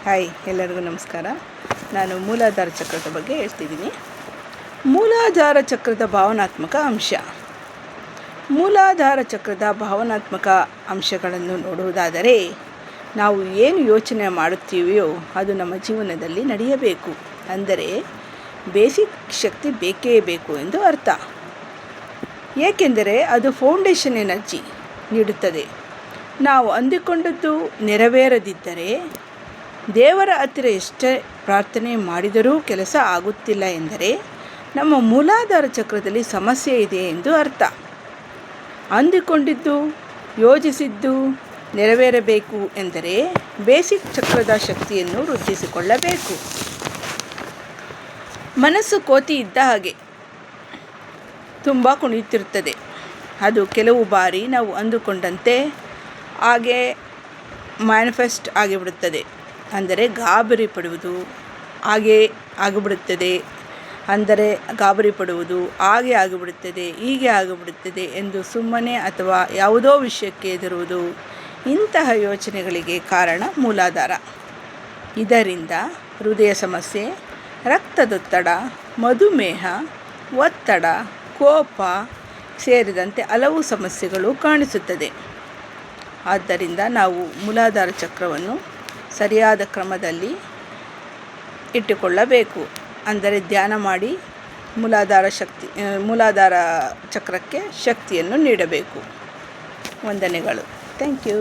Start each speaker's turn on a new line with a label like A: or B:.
A: Hi, ಎಲ್ಲರಿಗೂ ನಮಸ್ಕಾರ. ನಾನು ಮೂಲಾಧಾರ ಚಕ್ರದ ಬಗ್ಗೆ ಹೇಳ್ತಿದ್ದೀನಿ. ಮೂಲಾಧಾರ ಚಕ್ರದ ಭಾವನಾತ್ಮಕ ಅಂಶ. ಮೂಲಾಧಾರ ಚಕ್ರದ ಭಾವನಾತ್ಮಕ ಅಂಶಗಳನ್ನು ನೋಡುವುದಾದರೆ, ನಾವು ಏನು ಯೋಚನೆ ಮಾಡುತ್ತೀವಿಯೋ ಅದು ನಮ್ಮ ಜೀವನದಲ್ಲಿ ನಡೆಯಬೇಕು. ಅಂದರೆ ಬೇಸಿಕ್ ಶಕ್ತಿ ಬೇಕೇ ಬೇಕು ಎಂದು ಅರ್ಥ. ಏಕೆಂದರೆ ಅದು ಫೌಂಡೇಶನ್ ಎನರ್ಜಿ ನೀಡುತ್ತದೆ. ನಾವು ಅಂದುಕೊಂಡದ್ದು ನೆರವೇರದಿದ್ದರೆ, ದೇವರ ಹತ್ತಿರ ಎಷ್ಟೇ ಪ್ರಾರ್ಥನೆ ಮಾಡಿದರೂ ಕೆಲಸ ಆಗುತ್ತಿಲ್ಲ ಎಂದರೆ ನಮ್ಮ ಮೂಲಾಧಾರ ಚಕ್ರದಲ್ಲಿ ಸಮಸ್ಯೆ ಇದೆ ಎಂದು ಅರ್ಥ. ಅಂದುಕೊಂಡಿದ್ದು ಯೋಜಿಸಿದ್ದು ನೆರವೇರಬೇಕು ಎಂದರೆ ಬೇಸಿಕ್ ಚಕ್ರದ ಶಕ್ತಿಯನ್ನು ವೃದ್ಧಿಸಿಕೊಳ್ಳಬೇಕು. ಮನಸ್ಸು ಕೋತಿ ಇದ್ದ ಹಾಗೆ ತುಂಬ ಕುಣಿಯುತ್ತಿರುತ್ತದೆ. ಅದು ಕೆಲವು ಬಾರಿ ನಾವು ಅಂದುಕೊಂಡಂತೆ ಹಾಗೆ ಮ್ಯಾನಿಫೆಸ್ಟ್ ಆಗಿಬಿಡುತ್ತದೆ. ಅಂದರೆ ಗಾಬರಿ ಪಡುವುದು, ಹಾಗೆ ಆಗಿಬಿಡುತ್ತದೆ, ಅಂದರೆ ಗಾಬರಿ ಪಡುವುದು, ಹಾಗೆ ಆಗಿಬಿಡುತ್ತದೆ, ಹೀಗೆ ಆಗಿಬಿಡುತ್ತದೆ ಎಂದು ಸುಮ್ಮನೆ ಅಥವಾ ಯಾವುದೋ ವಿಷಯಕ್ಕೆ ಹೆದರುವುದು, ಇಂತಹ ಯೋಚನೆಗಳಿಗೆ ಕಾರಣ ಮೂಲಾಧಾರ. ಇದರಿಂದ ಹೃದಯ ಸಮಸ್ಯೆ, ರಕ್ತದೊತ್ತಡ, ಮಧುಮೇಹ, ಒತ್ತಡ, ಕೋಪ ಸೇರಿದಂತೆ ಹಲವು ಸಮಸ್ಯೆಗಳು ಕಾಣಿಸುತ್ತದೆ. ಆದ್ದರಿಂದ ನಾವು ಮೂಲಾಧಾರ ಚಕ್ರವನ್ನು ಸರಿಯಾದ ಕ್ರಮದಲ್ಲಿ ಇಟ್ಟುಕೊಳ್ಳಬೇಕು. ಅಂದರೆ ಧ್ಯಾನ ಮಾಡಿ ಮೂಲಾಧಾರ ಚಕ್ರಕ್ಕೆ ಶಕ್ತಿಯನ್ನು ನೀಡಬೇಕು. ವಂದನೆಗಳು. Thank you.